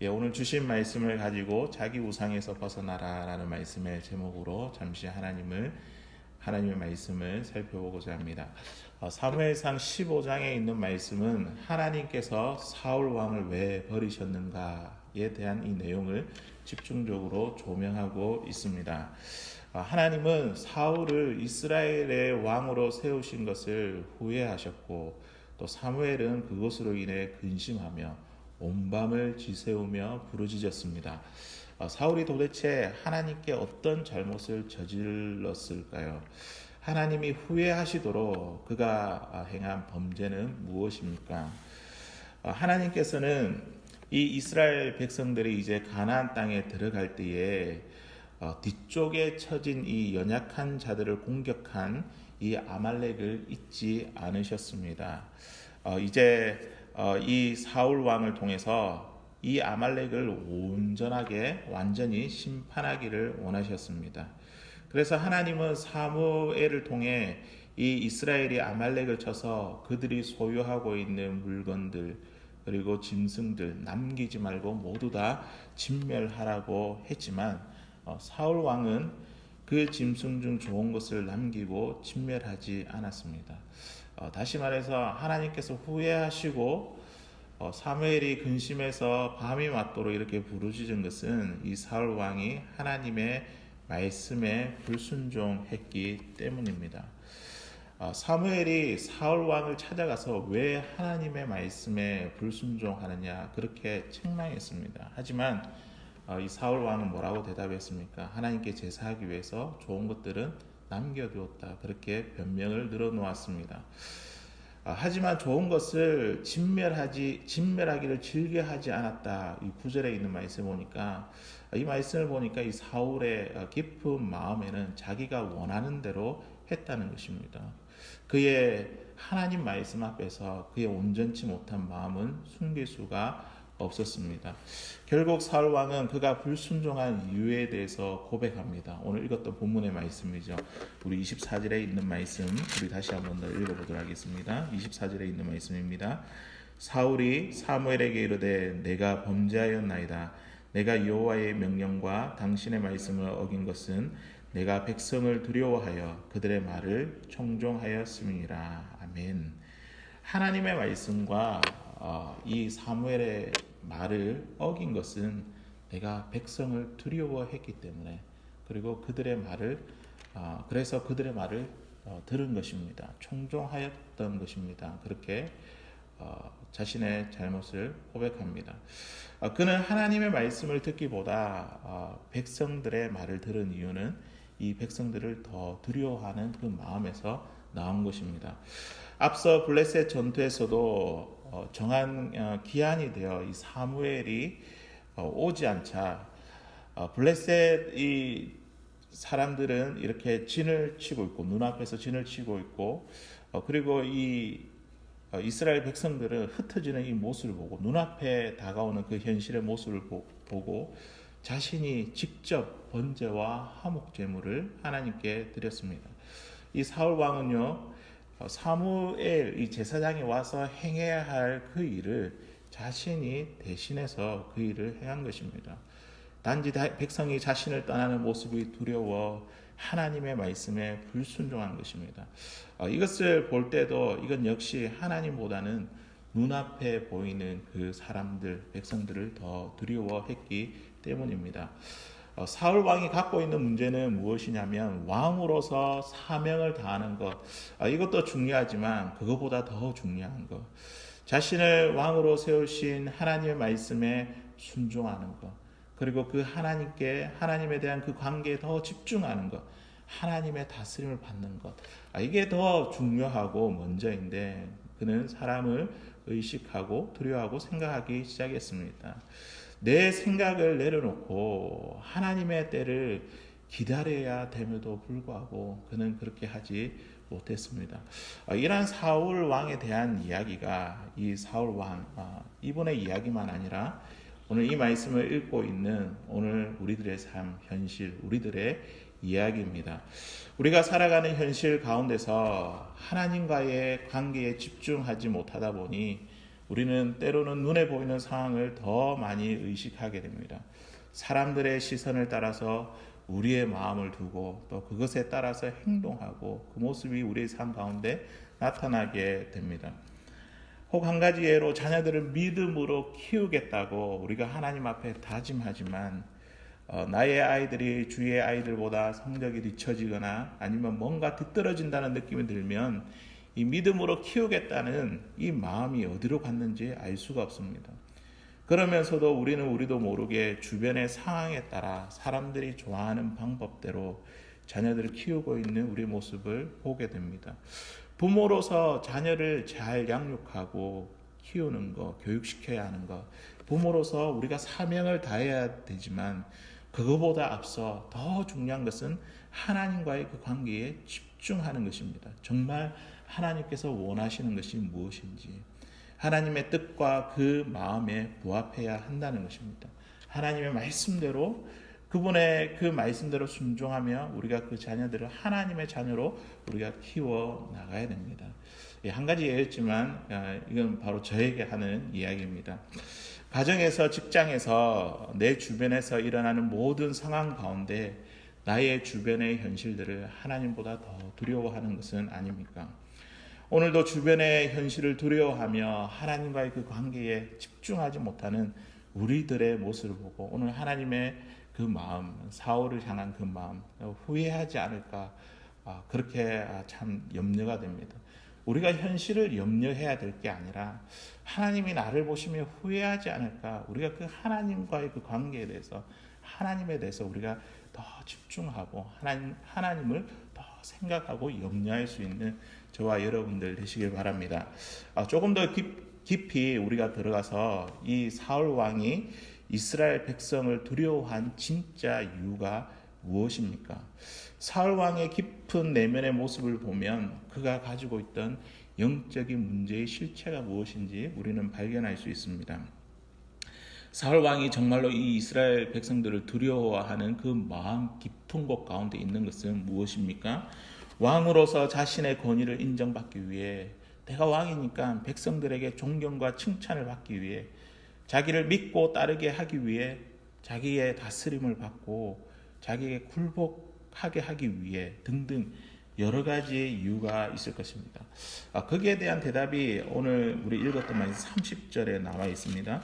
오늘 주신 말씀을 가지고 자기 우상에서 벗어나라라는 말씀의 제목으로 잠시 하나님의 말씀을 살펴보고자 합니다. 사무엘상 15장에 있는 말씀은 하나님께서 사울 왕을 왜 버리셨는가에 대한 이 내용을 집중적으로 조명하고 있습니다. 하나님은 사울을 이스라엘의 왕으로 세우신 것을 후회하셨고, 또 사무엘은 그것으로 인해 근심하며 온 밤을 지새우며 부르짖었습니다. 사울이 도대체 하나님께 어떤 잘못을 저질렀을까요? 하나님이 후회하시도록 그가 행한 범죄는 무엇입니까? 하나님께서는 이 이스라엘 백성들이 이제 가나안 땅에 들어갈 때에 뒤쪽에 처진 이 연약한 자들을 공격한 이 아말렉을 잊지 않으셨습니다. 이제 이 사울 왕을 통해서 이 아말렉을 온전하게 완전히 심판하기를 원하셨습니다. 그래서 하나님은 사무엘을 통해 이 이스라엘이 아말렉을 쳐서 그들이 소유하고 있는 물건들 그리고 짐승들 남기지 말고 모두 다 진멸하라고 했지만 사울 왕은 그 짐승 중 좋은 것을 남기고 진멸하지 않았습니다. 다시 말해서 하나님께서 후회하시고 사무엘이 근심해서 밤이 맞도록 이렇게 부르짖은 것은 이 사울 왕이 하나님의 말씀에 불순종했기 때문입니다. 사무엘이 사울 왕을 찾아가서 왜 하나님의 말씀에 불순종하느냐 그렇게 책망했습니다. 하지만 이 사울 왕은 뭐라고 대답했습니까? 하나님께 제사하기 위해서 좋은 것들은 남겨두었다. 그렇게 변명을 늘어놓았습니다. 하지만 좋은 것을 진멸하기를 즐겨하지 않았다. 이 9절에 있는 말씀을 보니까 이 말씀을 보니까 이 사울의 깊은 마음에는 자기가 원하는 대로 했다는 것입니다. 그의 하나님 말씀 앞에서 그의 온전치 못한 마음은 숨길 수가 없었습니다. 결국 사울 왕은 그가 불순종한 이유에 대해서 고백합니다. 오늘 읽었던 본문의 말씀이죠. 우리 24절에 있는 말씀 우리 다시 한번 더 읽어보도록 하겠습니다. 24절에 있는 말씀입니다. 사울이 사무엘에게 이르되 내가 범죄하였나이다. 내가 여호와의 명령과 당신의 말씀을 어긴 것은 내가 백성을 두려워하여 그들의 말을 청종하였음이니라. 아멘. 하나님의 말씀과 이 사무엘의 말을 어긴 것은 내가 백성을 두려워했기 때문에 그리고 그래서 그들의 말을 들은 것입니다. 청종하였던 것입니다. 그렇게 자신의 잘못을 고백합니다. 그는 하나님의 말씀을 듣기보다 백성들의 말을 들은 이유는 이 백성들을 더 두려워하는 그 마음에서 나온 것입니다. 앞서 블레셋 전투에서도 정한 기한이 되어 이 사무엘이 오지 않자 블레셋 이 사람들은 이렇게 진을 치고 있고 눈앞에서 진을 치고 있고 그리고 이 이스라엘 백성들은 흩어지는 이 모습을 보고 눈앞에 다가오는 그 현실의 모습을 보고 자신이 직접 번제와 화목 제물을 하나님께 드렸습니다. 이 사울 왕은요 사무엘 이 제사장이 와서 행해야 할 그 일을 자신이 대신해서 그 일을 행한 것입니다. 단지 백성이 자신을 떠나는 모습이 두려워 하나님의 말씀에 불순종한 것입니다. 이것을 볼 때도 이건 역시 하나님보다는 눈앞에 보이는 그 사람들, 백성들을 더 두려워했기 때문입니다. 사울 왕이 갖고 있는 문제는 무엇이냐면 왕으로서 사명을 다하는 것. 이것도 중요하지만 그것보다 더 중요한 것. 자신을 왕으로 세우신 하나님의 말씀에 순종하는 것. 그리고 그 하나님에 대한 그 관계에 더 집중하는 것. 하나님의 다스림을 받는 것. 이게 더 중요하고 먼저인데 그는 사람을 의식하고 두려워하고 생각하기 시작했습니다. 내 생각을 내려놓고 하나님의 때를 기다려야 됨에도 불구하고 그는 그렇게 하지 못했습니다. 이러한 사울 왕에 대한 이야기가 이 사울 왕 이분의 이야기만 아니라 오늘 이 말씀을 읽고 있는 오늘 우리들의 삶, 현실, 우리들의 이야기입니다. 우리가 살아가는 현실 가운데서 하나님과의 관계에 집중하지 못하다 보니 우리는 때로는 눈에 보이는 상황을 더 많이 의식하게 됩니다. 사람들의 시선을 따라서 우리의 마음을 두고 또 그것에 따라서 행동하고 그 모습이 우리의 삶 가운데 나타나게 됩니다. 혹 한 가지 예로 자녀들을 믿음으로 키우겠다고 우리가 하나님 앞에 다짐하지만 나의 아이들이 주위의 아이들보다 성적이 뒤처지거나 아니면 뭔가 뒤떨어진다는 느낌이 들면 이 믿음으로 키우겠다는 이 마음이 어디로 갔는지 알 수가 없습니다. 그러면서도 우리도 모르게 주변의 상황에 따라 사람들이 좋아하는 방법대로 자녀들을 키우고 있는 우리 모습을 보게 됩니다. 부모로서 자녀를 잘 양육하고 키우는 것, 교육시켜야 하는 것, 부모로서 우리가 사명을 다해야 되지만 그거보다 앞서 더 중요한 것은 하나님과의 그 관계에 집중하는 것입니다. 정말 하나님께서 원하시는 것이 무엇인지, 하나님의 뜻과 그 마음에 부합해야 한다는 것입니다. 하나님의 말씀대로 그분의 그 말씀대로 순종하며 우리가 그 자녀들을 하나님의 자녀로 우리가 키워 나가야 됩니다. 한 가지 예였지만 이건 바로 저에게 하는 이야기입니다. 가정에서, 직장에서, 내 주변에서 일어나는 모든 상황 가운데 나의 주변의 현실들을 하나님보다 더 두려워하는 것은 아닙니까? 오늘도 주변의 현실을 두려워하며 하나님과의 그 관계에 집중하지 못하는 우리들의 모습을 보고 오늘 하나님의 그 마음, 사울을 향한 그 마음, 후회하지 않을까, 그렇게 참 염려가 됩니다. 우리가 현실을 염려해야 될 게 아니라 하나님이 나를 보시며 후회하지 않을까, 우리가 그 하나님과의 그 관계에 대해서, 하나님에 대해서 우리가 더 집중하고 하나님을 더 생각하고 염려할 수 있는 저와 여러분들 되시길 바랍니다. 조금 더 깊이 우리가 들어가서 이 사울 왕이 이스라엘 백성을 두려워한 진짜 이유가 무엇입니까? 사울 왕의 깊은 내면의 모습을 보면 그가 가지고 있던 영적인 문제의 실체가 무엇인지 우리는 발견할 수 있습니다. 사울 왕이 정말로 이 이스라엘 백성들을 두려워하는 그 마음 깊은 곳 가운데 있는 것은 무엇입니까? 왕으로서 자신의 권위를 인정받기 위해, 내가 왕이니까 백성들에게 존경과 칭찬을 받기 위해, 자기를 믿고 따르게 하기 위해, 자기의 다스림을 받고 자기에게 굴복하게 하기 위해 등등 여러 가지 이유가 있을 것입니다. 거기에 대한 대답이 오늘 우리 읽었던 말씀 30절에 나와 있습니다.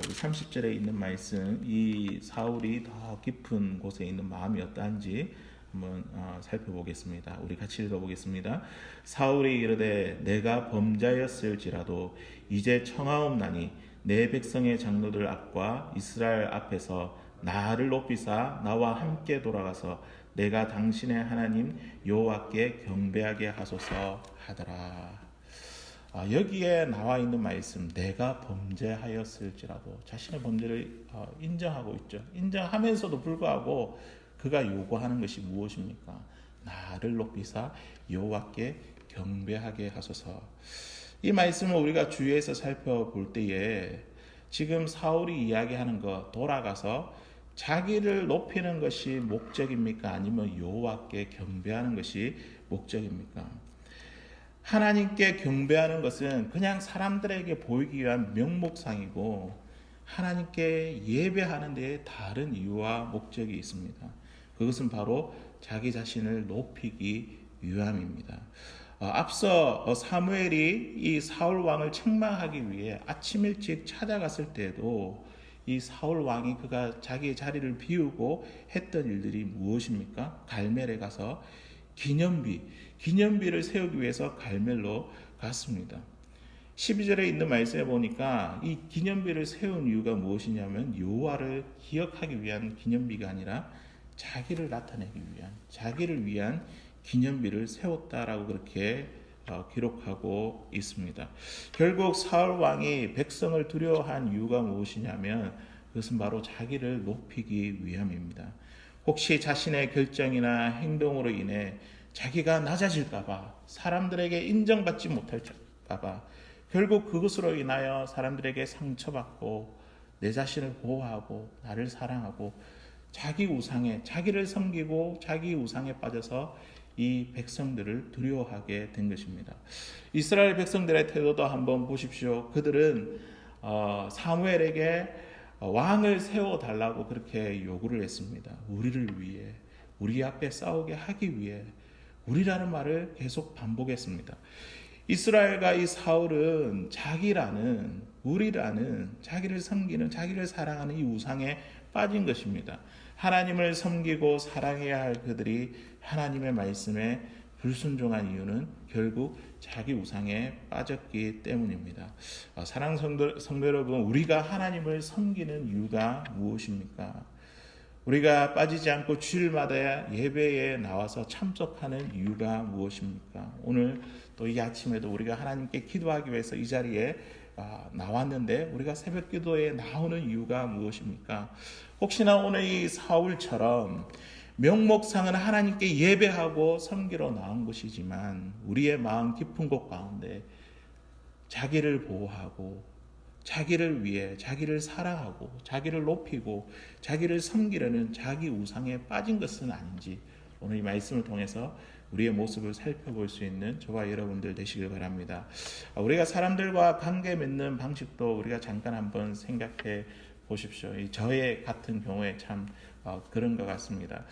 우리 30절에 있는 말씀, 이 사울이 더 깊은 곳에 있는 마음이 어떠한지 한번 살펴보겠습니다. 우리 같이 읽어보겠습니다. 사울이 이르되 내가 범자였을지라도 이제 청하옵나니 내 백성의 장로들 앞과 이스라엘 앞에서 나를 높이사 나와 함께 돌아가서 내가 당신의 하나님 여호와께 경배하게 하소서 하더라. 여기에 나와 있는 말씀, 내가 범죄하였을지라도 자신의 범죄를 인정하고 있죠. 인정하면서도 불구하고 그가 요구하는 것이 무엇입니까? 나를 높이사 여호와께 경배하게 하소서. 이 말씀을 우리가 주위에서 살펴볼 때에 지금 사울이 이야기하는 것, 돌아가서 자기를 높이는 것이 목적입니까? 아니면 여호와께 경배하는 것이 목적입니까? 하나님께 경배하는 것은 그냥 사람들에게 보이기 위한 명목상이고 하나님께 예배하는 데에 다른 이유와 목적이 있습니다. 그것은 바로 자기 자신을 높이기 위함입니다. 앞서 사무엘이 이 사울 왕을 책망하기 위해 아침 일찍 찾아갔을 때에도 이 사울 왕이 그가 자기의 자리를 비우고 했던 일들이 무엇입니까? 갈멜에 가서 기념비를 세우기 위해서 갈멜로 갔습니다. 12절에 있는 말씀에 보니까 이 기념비를 세운 이유가 무엇이냐면 여호와를 기억하기 위한 기념비가 아니라 자기를 나타내기 위한, 자기를 위한 기념비를 세웠다라고 그렇게 기록하고 있습니다. 결국 사울 왕이 백성을 두려워한 이유가 무엇이냐면 그것은 바로 자기를 높이기 위함입니다. 혹시 자신의 결정이나 행동으로 인해 자기가 낮아질까봐, 사람들에게 인정받지 못할까봐, 결국 그것으로 인하여 사람들에게 상처받고 내 자신을 보호하고 나를 사랑하고 자기 우상에, 자기를 섬기고 자기 우상에 빠져서 이 백성들을 두려워하게 된 것입니다. 이스라엘 백성들의 태도도 한번 보십시오. 그들은 사무엘에게 왕을 세워달라고 그렇게 요구를 했습니다. 우리를 위해, 우리 앞에 싸우게 하기 위해 우리라는 말을 계속 반복했습니다. 이스라엘과 이 사울은 자기라는, 우리라는, 자기를 섬기는, 자기를 사랑하는 이 우상에 빠진 것입니다. 하나님을 섬기고 사랑해야 할 그들이 하나님의 말씀에 불순종한 이유는 결국 자기 우상에 빠졌기 때문입니다. 사랑하는 성도 여러분, 우리가 하나님을 섬기는 이유가 무엇입니까? 우리가 빠지지 않고 주일마다 예배에 나와서 참석하는 이유가 무엇입니까? 오늘 또 이 아침에도 우리가 하나님께 기도하기 위해서 이 자리에 나왔는데 우리가 새벽 기도에 나오는 이유가 무엇입니까? 혹시나 오늘 이 사울처럼 명목상은 하나님께 예배하고 섬기러 나온 것이지만 우리의 마음 깊은 곳 가운데 자기를 보호하고 자기를 위해 자기를 사랑하고 자기를 높이고 자기를 섬기려는 자기 우상에 빠진 것은 아닌지 오늘 이 말씀을 통해서 우리의 모습을 살펴볼 수 있는 저와 여러분들 되시길 바랍니다. 우리가 사람들과 관계 맺는 방식도 우리가 잠깐 한번 생각해 보십시오. 저의 같은 경우에 참 그런 것 같습니다.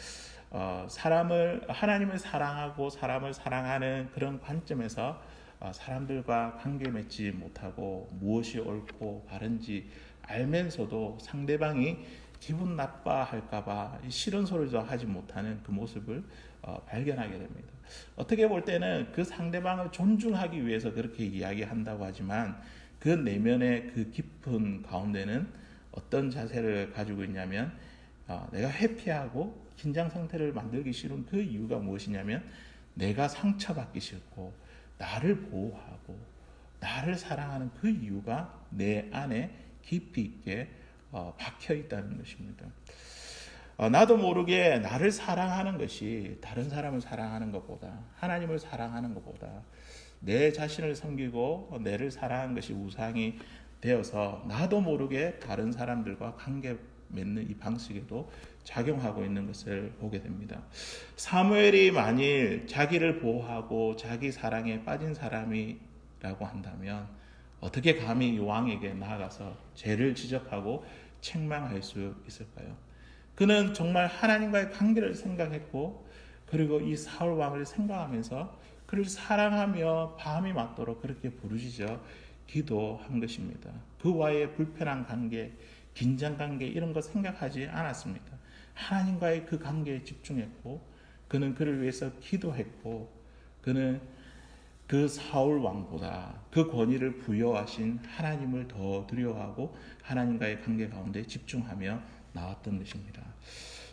하나님을 사랑하고 사람을 사랑하는 그런 관점에서 사람들과 관계 맺지 못하고 무엇이 옳고 바른지 알면서도 상대방이 기분 나빠할까봐 싫은 소리도 하지 못하는 그 모습을 발견하게 됩니다. 어떻게 볼 때는 그 상대방을 존중하기 위해서 그렇게 이야기한다고 하지만 그 내면의 그 깊은 가운데는 어떤 자세를 가지고 있냐면 내가 회피하고 긴장 상태를 만들기 싫은 그 이유가 무엇이냐면 내가 상처받기 싫고 나를 보호하고 나를 사랑하는 그 이유가 내 안에 깊이 있게 박혀 있다는 것입니다. 나도 모르게 나를 사랑하는 것이 다른 사람을 사랑하는 것보다 하나님을 사랑하는 것보다 내 자신을 섬기고 내를 사랑하는 것이 우상이 되어서 나도 모르게 다른 사람들과 관계 맺는 이 방식에도 작용하고 있는 것을 보게 됩니다. 사무엘이 만일 자기를 보호하고 자기 사랑에 빠진 사람이라고 한다면 어떻게 감히 이 왕에게 나아가서 죄를 지적하고 책망할 수 있을까요? 그는 정말 하나님과의 관계를 생각했고 그리고 이 사울 왕을 생각하면서 그를 사랑하며 밤이 맞도록 그렇게 부르짖어 기도한 것입니다. 그와의 불편한 관계, 긴장 관계 이런 거 생각하지 않았습니다. 하나님과의 그 관계에 집중했고 그는 그를 위해서 기도했고 그는 그 사울 왕보다 그 권위를 부여하신 하나님을 더 두려워하고 하나님과의 관계 가운데 집중하며 나왔던 것입니다.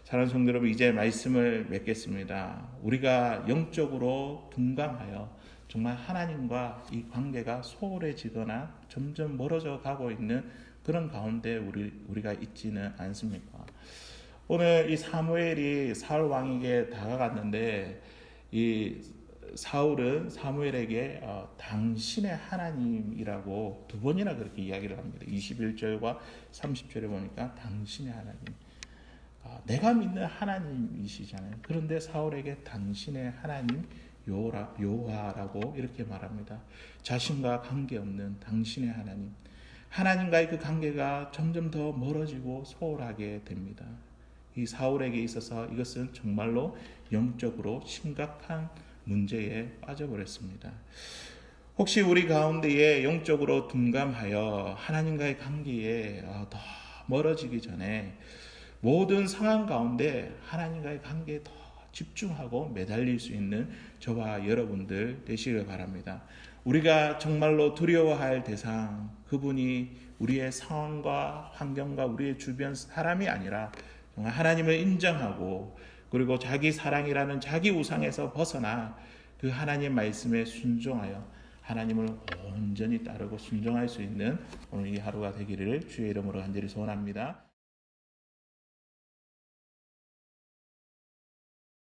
사랑하는 성도 여러분, 이제 말씀을 맺겠습니다. 우리가 영적으로 둔감하여 정말 하나님과 이 관계가 소홀해지거나 점점 멀어져 가고 있는 그런 가운데 우리가 있지는 않습니까? 오늘 이 사무엘이 사울 왕에게 다가갔는데 이 사울은 사무엘에게 당신의 하나님이라고 두 번이나 그렇게 이야기를 합니다. 21절과 30절에 보니까 당신의 하나님, 내가 믿는 하나님이시잖아요. 그런데 사울에게 당신의 하나님 여호와라고 이렇게 말합니다. 자신과 관계없는 당신의 하나님, 하나님과의 그 관계가 점점 더 멀어지고 소홀하게 됩니다. 이 사울에게 있어서 이것은 정말로 영적으로 심각한 문제에 빠져버렸습니다. 혹시 우리 가운데에 영적으로 둔감하여 하나님과의 관계에 더 멀어지기 전에 모든 상황 가운데 하나님과의 관계에 더 집중하고 매달릴 수 있는 저와 여러분들 되시길 바랍니다. 우리가 정말로 두려워할 대상, 그분이 우리의 상황과 환경과 우리의 주변 사람이 아니라 정말 하나님을 인정하고 그리고 자기 사랑이라는 자기 우상에서 벗어나 그 하나님 말씀에 순종하여 하나님을 온전히 따르고 순종할 수 있는 오늘 이 하루가 되기를 주의 이름으로 간절히 소원합니다.